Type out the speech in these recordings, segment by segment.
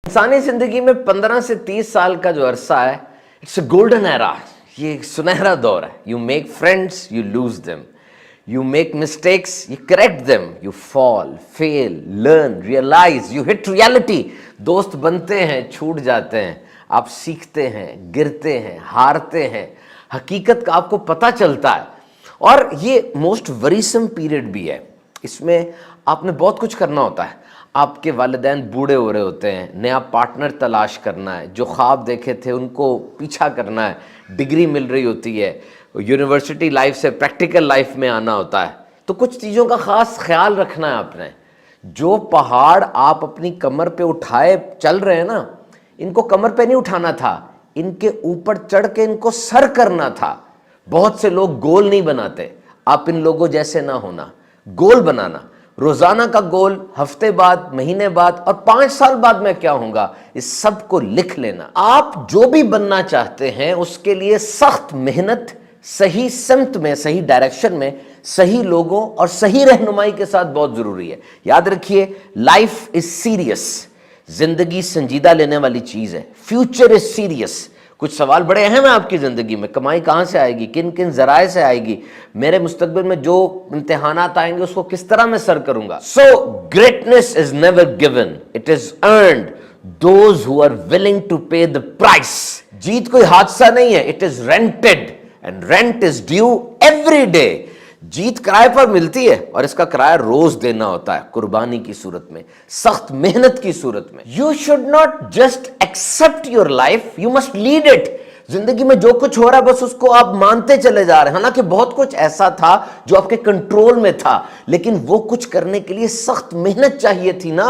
इंसानी जिंदगी में 15 से 30 साल का जो अरसा है, इट्स अ गोल्डन एरा। ये एक सुनहरा दौर है। You make friends, you lose them, you make mistakes, you correct them, you fall, fail, learn, realise, you hit reality. दोस्त बनते हैं, छूट जाते हैं, आप सीखते हैं, गिरते हैं, हारते हैं, हकीकत का आपको पता चलता है। और ये मोस्ट वरीसम पीरियड भी है। इसमें आपने बहुत कुछ करना होता है। आपके वालिदैन बूढ़े हो रहे होते हैं, नया पार्टनर तलाश करना है, जो ख्वाब देखे थे उनको पीछा करना है, डिग्री मिल रही होती है, यूनिवर्सिटी लाइफ से प्रैक्टिकल लाइफ में आना होता है। तो कुछ चीज़ों का ख़ास ख्याल रखना है आपने। जो पहाड़ आप अपनी कमर पे उठाए चल रहे हैं ना, इनको कमर पे नहीं उठाना था, इनके ऊपर चढ़ के इनको सर करना था। बहुत से लोग गोल नहीं बनाते, आप इन लोगों जैसे ना होना, गोल बनाना। रोजाना का गोल, हफ्ते बाद, महीने बाद और 5 साल बाद मैं क्या होऊंगा, इस सब को लिख लेना। आप जो भी बनना चाहते हैं उसके लिए सख्त मेहनत, सही सिमत में, सही डायरेक्शन में, सही लोगों और सही रहनुमाई के साथ बहुत जरूरी है। याद रखिए, लाइफ इज सीरियस। जिंदगी संजीदा लेने वाली चीज है। Future is serious. कुछ सवाल बड़े अहम है आपकी जिंदगी में। कमाई कहां से आएगी, किन किन जराए से आएगी, मेरे मुस्तकबिल में जो इम्तिहानात आएंगे उसको किस तरह मैं सर करूंगा। So greatness is never given, it is earned those who are willing to pay the price. जीत कोई हादसा नहीं है, it is rented and rent is due every day. जीत किराए पर मिलती है और इसका किराया रोज देना होता है, कुर्बानी की सूरत में, सख्त मेहनत की सूरत में। You should not just accept your life, you must lead it. जिंदगी में जो कुछ हो रहा है बस उसको आप मानते चले जा रहे हैं। हालांकि बहुत कुछ ऐसा था जो आपके कंट्रोल में था, लेकिन वो कुछ करने के लिए सख्त मेहनत चाहिए थी ना।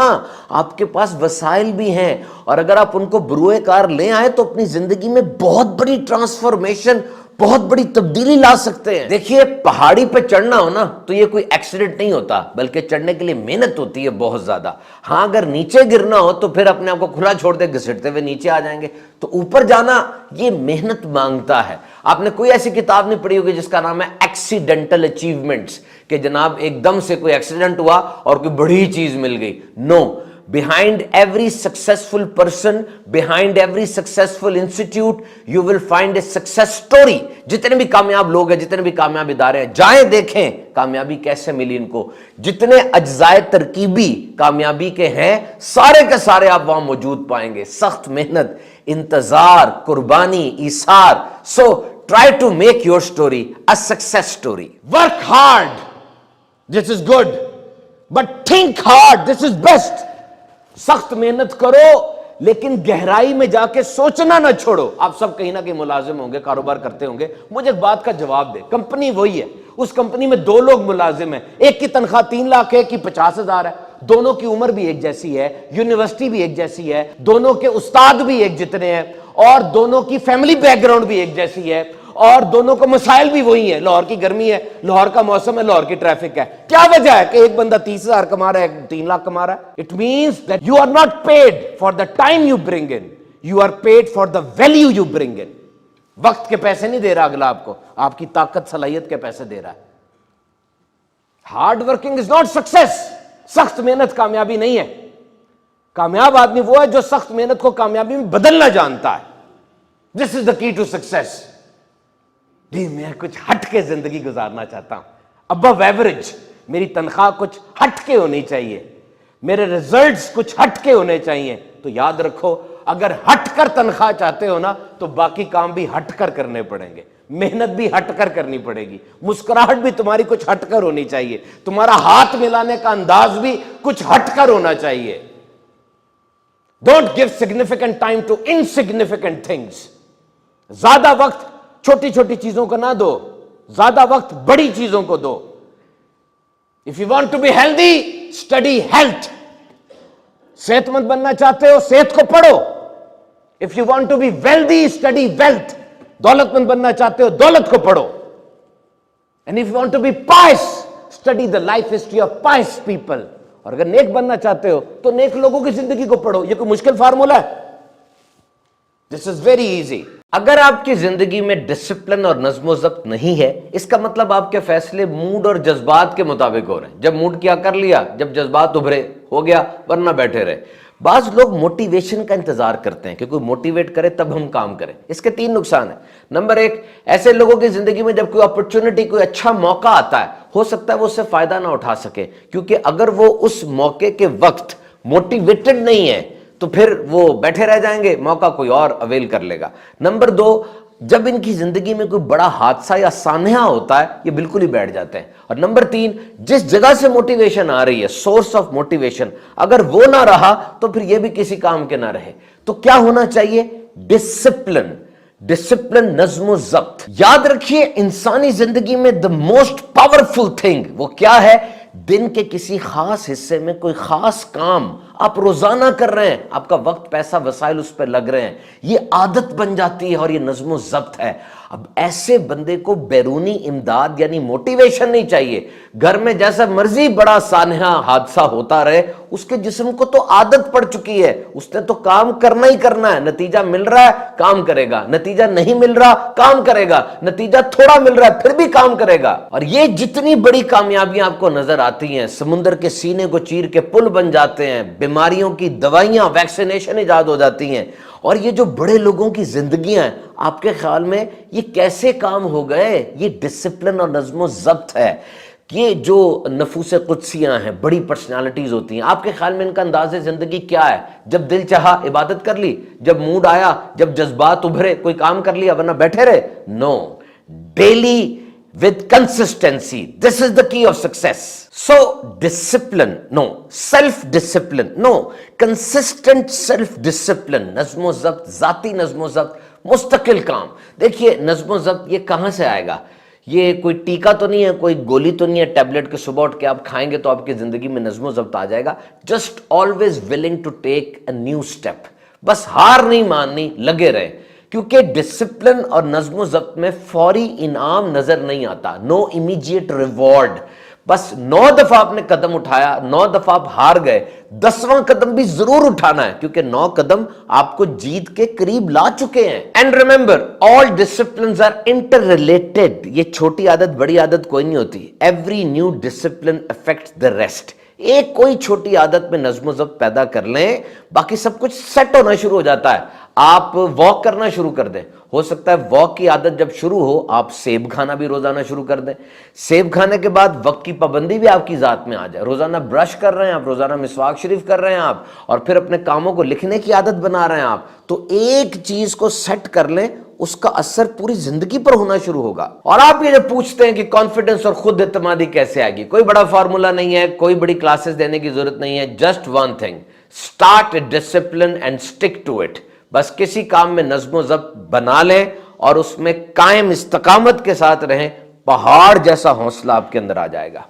आपके पास वसाइल भी हैं और अगर आप उनको बरूए कार ले आए तो अपनी जिंदगी में बहुत बड़ी ट्रांसफॉर्मेशन, बहुत बड़ी तब्दीली ला सकते हैं। देखिए, पहाड़ी पे चढ़ना हो ना तो ये कोई एक्सीडेंट नहीं होता, बल्कि चढ़ने के लिए मेहनत होती है बहुत ज्यादा। हाँ, अगर नीचे गिरना हो तो फिर अपने आप को खुला छोड़ दे, घसीटते हुए नीचे आ जाएंगे। तो ऊपर जाना ये मेहनत मांगता है। आपने कोई ऐसी किताब नहीं पढ़ी होगी जिसका नाम है एक्सीडेंटल अचीवमेंट्स, कि जनाब एकदम से कोई एक्सीडेंट हुआ और कोई बड़ी चीज मिल गई। No, behind every successful person, behind every successful institute, you will find a success story। जितने भी कामयाब लोग हैं, जितने भी कामयाब इदारे हैं, जाएं देखें कामयाबी कैसे मिली इनको। जितने अज्जाए तरकीबी कामयाबी के हैं, सारे के सारे आप वहां मौजूद पाएंगे। सख्त मेहनत, इंतजार, कुर्बानी, Hisar. So try to make your story a success story। Work hard, this is good, but think hard, this is best। सख्त मेहनत करो लेकिन गहराई में जाके सोचना ना छोड़ो। आप सब कहीं ना कहीं मुलाजिम होंगे, कारोबार करते होंगे। मुझे एक बात का जवाब दे, कंपनी वही है, उस कंपनी में 2 लोग मुलाजिम हैं, एक की तनख्वाह 3 लाख है, एक की 50,000 है। दोनों की उम्र भी एक जैसी है, यूनिवर्सिटी भी एक जैसी है, दोनों के उस्ताद भी एक जितने हैं और दोनों की फैमिली बैकग्राउंड भी एक जैसी है और दोनों को मसाइल भी वही है। लाहौर की गर्मी है, लाहौर का मौसम है, लाहौर की ट्रैफिक है। क्या वजह है कि एक बंदा 30,000 कमा रहा है, 3 लाख कमा रहा है? It means that you are not paid for the time you bring in, you are paid for the value you bring in. वक्त के पैसे नहीं दे रहा अगला आपको, आपकी ताकत सलाहियत के पैसे दे रहा है। Hard working is not success. सख्त मेहनत कामयाबी नहीं है। कामयाब आदमी वो है जो सख्त मेहनत को कामयाबी में बदलना जानता है। This is the key to success. जी, मैं कुछ हटके जिंदगी गुजारना चाहता हूं, अबव एवरेज। मेरी तनख्वाह कुछ हटके होनी चाहिए, मेरे रिजल्ट्स कुछ हटके होने चाहिए। तो याद रखो, अगर हटकर तनख्वाह चाहते हो ना तो बाकी काम भी हटकर करने पड़ेंगे, मेहनत भी हटकर करनी पड़ेगी, मुस्कुराहट भी तुम्हारी कुछ हटकर होनी चाहिए, तुम्हारा हाथ मिलाने का अंदाज भी कुछ हटकर होना चाहिए। Don't give significant time to insignificant things. ज्यादा वक्त छोटी छोटी चीजों को ना दो, ज्यादा वक्त बड़ी चीजों को दो। If you want to be healthy, study health. सेहतमंद बनना चाहते हो, सेहत को पढ़ो। If you want to be wealthy, study wealth. दौलतमंद बनना चाहते हो, दौलत को पढ़ो। And if you want to be pious, study the life history of pious people. और अगर नेक बनना चाहते हो तो नेक लोगों की जिंदगी को पढ़ो। यह कोई मुश्किल फार्मूला है? This is very easy. अगर आपकी जिंदगी में डिसिप्लिन और नज्म ज़ब्त नहीं है, इसका मतलब आपके फैसले मूड और जज्बात के मुताबिक हो रहे हैं। जब मूड किया कर लिया, जब जज्बात उभरे हो गया, वरना बैठे रहे। بعض لوگ موٹیویشن کا انتظار کرتے ہیں کہ کوئی موٹیویٹ کرے تب ہم کام کریں. اس کے 3 نقصان ہیں. نمبر 1, ایسے لوگوں کی زندگی میں جب کوئی اپرچونٹی, کوئی اچھا موقع آتا ہے, ہو سکتا ہے وہ اس سے فائدہ نہ اٹھا سکے, کیونکہ اگر وہ اس موقع کے وقت موٹیویٹڈ نہیں ہے تو پھر وہ بیٹھے رہ جائیں گے, موقع کوئی اور اویل کر لے گا. نمبر 2, جب ان کی زندگی میں کوئی بڑا حادثہ یا سانحہ ہوتا ہے, یہ بالکل ہی بیٹھ جاتے ہیں. اور نمبر 3, جس جگہ سے موٹیویشن آ رہی ہے, سورس آف موٹیویشن, اگر وہ نہ رہا تو پھر یہ بھی کسی کام کے نہ رہے. تو کیا ہونا چاہیے؟ ڈسپلن. ڈسپلن, نظم و ضبط. یاد رکھیے انسانی زندگی میں دا موسٹ پاورفل تھنگ وہ کیا ہے؟ دن کے کسی خاص حصے میں کوئی خاص کام آپ روزانہ کر رہے ہیں, آپ کا وقت, پیسہ, وسائل اس پہ لگ رہے ہیں, یہ عادت بن جاتی ہے اور یہ نظم و ضبط ہے. اب ایسے بندے کو بیرونی امداد یعنی موٹیویشن نہیں چاہیے. گھر میں جیسا مرضی بڑا سانحہ حادثہ ہوتا رہے, اس کے جسم کو تو عادت پڑ چکی ہے, اس نے تو کام کرنا ہی کرنا ہے. نتیجہ مل رہا ہے کام کرے گا, نتیجہ نہیں مل رہا کام کرے گا, نتیجہ تھوڑا مل رہا ہے پھر بھی کام کرے گا. اور یہ جتنی بڑی کامیابیاں آپ کو نظر آتی ہیں, سمندر کے سینے کو چیر کے پل بن جاتے ہیں, بیماریوں کی دوائیاں, ویکسینیشن ایجاد ہو جاتی ہیں, اور یہ جو بڑے لوگوں کی زندگیاں ہیں, آپ کے خیال میں یہ کیسے کام ہو گئے؟ یہ ڈسپلن اور نظم و ضبط ہے. یہ جو نفوس قدسیاں ہیں, بڑی پرسنالٹیز ہوتی ہیں, آپ کے خیال میں ان کا انداز زندگی کیا ہے؟ جب دل چاہا عبادت کر لی, جب موڈ آیا, جب جذبات ابھرے کوئی کام کر لیا, ورنہ بیٹھے رہے؟ No. Daily with consistency, this is the key of success. So discipline, no. Self discipline, no. Consistent self discipline, نظم و ضبط, ذاتی نظم و ضبط, مستقل کام. دیکھیے نظم و ضبط یہ کہاں سے آئے گا؟ یہ کوئی ٹیکا تو نہیں ہے, کوئی گولی تو نہیں ہے ٹیبلٹ کے صبح اٹھ کے آپ کھائیں گے تو آپ کی زندگی میں نظم و ضبط آ جائے گا. Just always willing to take a new step. بس ہار نہیں ماننی, لگے رہے, کیونکہ ڈسپلن اور نظم و ضبط میں فوری انعام نظر نہیں آتا. نو امیجیٹ ریوارڈ. بس 9 دفعہ آپ نے قدم اٹھایا, 9 دفعہ آپ ہار گئے, 10واں قدم بھی ضرور اٹھانا ہے, کیونکہ 9 قدم آپ کو جیت کے قریب لا چکے ہیں. And remember, all disciplines are interrelated. یہ چھوٹی عادت بڑی عادت کوئی نہیں ہوتی. Every new discipline affects the rest. ایک کوئی چھوٹی عادت میں نظم و ضبط پیدا کر لیں, باقی سب کچھ سیٹ ہونا شروع ہو جاتا ہے. آپ واک کرنا شروع کر دیں, ہو سکتا ہے واک کی عادت جب شروع ہو آپ سیب کھانا بھی روزانہ شروع کر دیں. سیب کھانے کے بعد وقت کی پابندی بھی آپ کی ذات میں آ جائے. روزانہ برش کر رہے ہیں آپ, روزانہ مسواک شریف کر رہے ہیں آپ, اور پھر اپنے کاموں کو لکھنے کی عادت بنا رہے ہیں آپ, تو ایک چیز کو سیٹ کر لیں, اس کا اثر پوری زندگی پر ہونا شروع ہوگا. اور آپ یہ جو پوچھتے ہیں کہ کانفیڈنس اور خود اعتمادی کیسے آئے گی, کوئی بڑا فارمولا نہیں ہے, کوئی بڑی کلاسز دینے کی ضرورت نہیں ہے. Just one thing, start a discipline and stick to it. بس کسی کام میں نظم و ضبط بنا لیں اور اس میں قائم استقامت کے ساتھ رہیں, پہاڑ جیسا حوصلہ آپ کے اندر آ جائے گا.